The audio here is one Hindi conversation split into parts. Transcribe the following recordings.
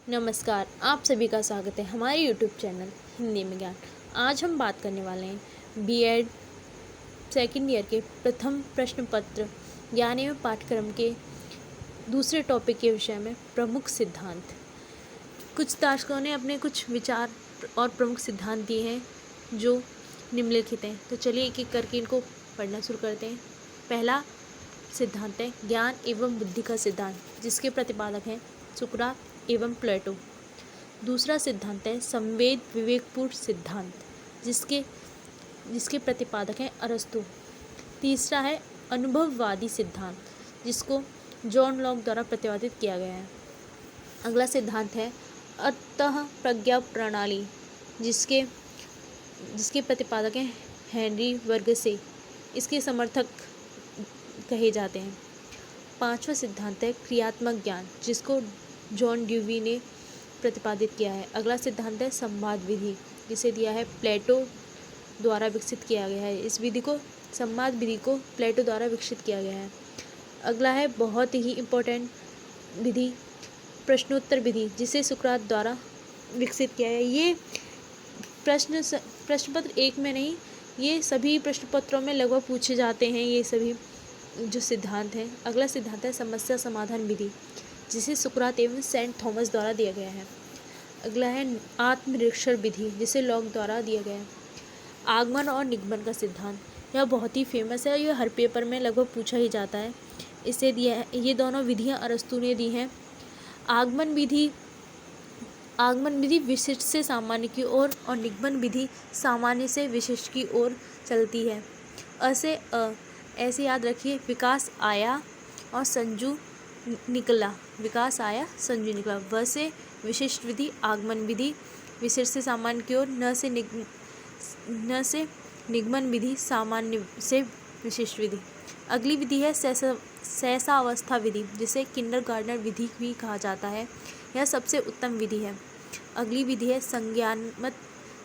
नमस्कार, आप सभी का स्वागत है हमारे यूट्यूब चैनल हिंदी में ज्ञान। आज हम बात करने वाले हैं बीएड सेकंड ईयर के प्रथम प्रश्न पत्र ज्ञान एवं पाठ्यक्रम के दूसरे टॉपिक के विषय में प्रमुख सिद्धांत। कुछ दार्शनिकों ने अपने कुछ विचार और प्रमुख सिद्धांत दिए हैं जो निम्नलिखित हैं। तो चलिए एक एक करके इनको पढ़ना शुरू करते हैं। पहला सिद्धांत है ज्ञान एवं बुद्धि का सिद्धांत, जिसके प्रतिपादक हैं सुकरात एवं प्लेटो। दूसरा सिद्धांत है संवेद विवेकपूर्ण सिद्धांत, जिसके प्रतिपादक हैं अरस्तु। तीसरा है अनुभववादी सिद्धांत, जिसको जॉन लॉक द्वारा प्रतिपादित किया गया है। अगला सिद्धांत है अंतः प्रज्ञा प्रणाली, जिसके प्रतिपादक हैं हेनरी वर्गसे। इसके समर्थक कहे जाते हैं। पांचवा सिद्धांत है क्रियात्मक ज्ञान, जिसको जॉन ड्यूवी ने प्रतिपादित किया है। अगला सिद्धांत है संवाद विधि, जिसे दिया है प्लेटो द्वारा विकसित किया गया है। इस विधि को संवाद विधि को प्लेटो द्वारा विकसित किया गया है। अगला है बहुत ही इम्पोर्टेंट विधि प्रश्नोत्तर विधि, जिसे सुकरात द्वारा विकसित किया है। ये प्रश्नपत्र एक में नहीं, ये सभी प्रश्न पत्रों में लगभग पूछे जाते हैं ये सभी जो सिद्धांत हैं। अगला सिद्धांत है समस्या समाधान विधि, जिसे सुकरात एवं सेंट थॉमस द्वारा दिया गया है। अगला है आत्मनिरीक्षण विधि, जिसे लॉक द्वारा दिया गया है। आगमन और निगमन का सिद्धांत, यह बहुत ही फेमस है, यह हर पेपर में लगभग पूछा ही जाता है। इसे दिया है, ये दोनों विधियां अरस्तु ने दी हैं। आगमन विधि विशिष्ट से सामान्य की ओर और निगमन विधि सामान्य से विशिष्ट की ओर चलती है। ऐसे याद रखिए, विकास आया और संजू निकला, विकास आया संजू निकला। व से विशिष्ट विधि आगमन विधि विशिष्ट से सामान्य की ओर, न से निगमन विधि सामान्य से विशिष्ट विधि। अगली विधि है सहसावस्था विधि, जिसे किंडरगार्टनर विधि भी कहा जाता है। यह सबसे उत्तम विधि है। अगली विधि है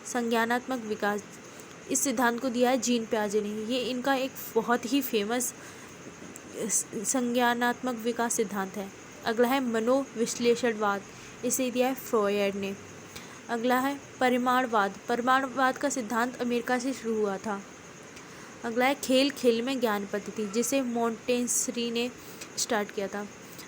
संज्ञानात्मक विकास। इस सिद्धांत को दिया है जीन पियाजे ने। ये इनका एक बहुत ही फेमस संज्ञानात्मक विकास सिद्धांत है। अगला है मनोविश्लेषणवाद, इसे दिया है फ्रॉयड ने। अगला है परिमाणवाद का सिद्धांत अमेरिका से शुरू हुआ था। अगला है खेल खेल में ज्ञान पद्धति, जिसे मोंटेसरी ने स्टार्ट किया था।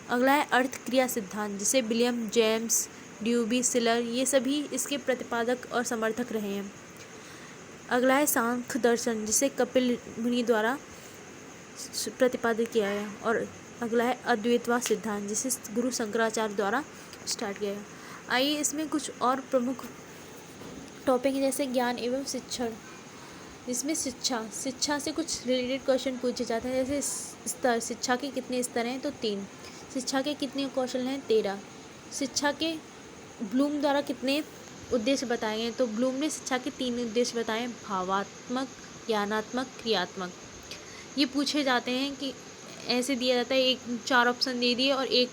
अगला है अर्थ क्रिया सिद्धांत, जिसे विलियम जेम्स ड्यूबी सिलर ये सभी इसके प्रतिपादक और समर्थक रहे हैं। अगला है सांख्य दर्शन, जिसे कपिल मुनि द्वारा प्रतिपादित किया गया। और अगला है अद्वैतवाद सिद्धांत, जिसे गुरु शंकराचार्य द्वारा स्टार्ट किया गया। आइए इसमें कुछ और प्रमुख टॉपिक है, जैसे ज्ञान एवं शिक्षण। इसमें शिक्षा से कुछ रिलेटेड क्वेश्चन पूछे जाते हैं। जैसे स्तर, शिक्षा के कितने स्तर हैं? तो 3। शिक्षा के कितने कौशल हैं? 13। शिक्षा के ब्लूम द्वारा कितने उद्देश्य बताए गए? तो ब्लूम ने शिक्षा के 3 उद्देश्य बताए, भावात्मक, ज्ञानात्मक, क्रियात्मक। ये पूछे जाते हैं कि ऐसे दिया जाता है, एक 4 ऑप्शन दे दिए और एक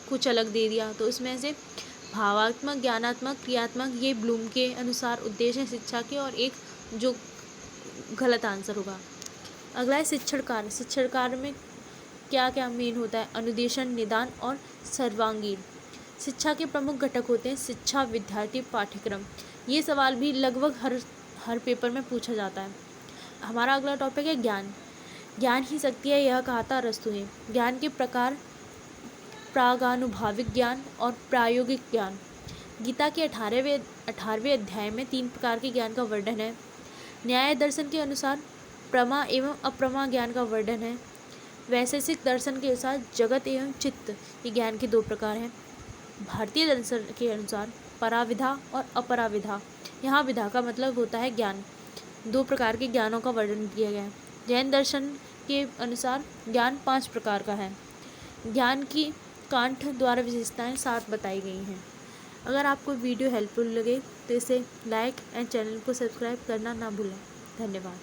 कुछ अलग दे दिया, तो इसमें से भावात्मक, ज्ञानात्मक, क्रियात्मक ये ब्लूम के अनुसार उद्देश्य है शिक्षा के, और एक जो गलत आंसर होगा। अगला है शिक्षण कार्य। शिक्षण कार्य में क्या क्या मेन होता है? अनुदेशन, निदान और सर्वांगीण। शिक्षा के प्रमुख घटक होते हैं शिक्षा, विद्यार्थी, पाठ्यक्रम। ये सवाल भी लगभग हर पेपर में पूछा जाता है। हमारा अगला टॉपिक है ज्ञान ही शक्ति है, यह कहा था अरस्तु ने। ज्ञान के प्रकार प्रागानुभाविक ज्ञान और प्रायोगिक ज्ञान। गीता के 18वें अध्याय में 3 प्रकार के ज्ञान का वर्णन है। न्याय दर्शन के अनुसार प्रमा एवं अप्रमा ज्ञान का वर्णन है। वैशेषिक दर्शन के अनुसार जगत एवं चित्त ये ज्ञान के 2 प्रकार हैं। भारतीय दर्शन के अनुसार पराविधा और अपराविधा, यहाँ विधा का मतलब होता है ज्ञान। 2 प्रकार के ज्ञानों का वर्णन किया गया है। जैन दर्शन के अनुसार ज्ञान 5 प्रकार का है। ज्ञान की कांट द्वारा विशेषताएं 7 बताई गई हैं। अगर आपको वीडियो हेल्पफुल लगे तो इसे लाइक एंड चैनल को सब्सक्राइब करना ना भूलें। धन्यवाद।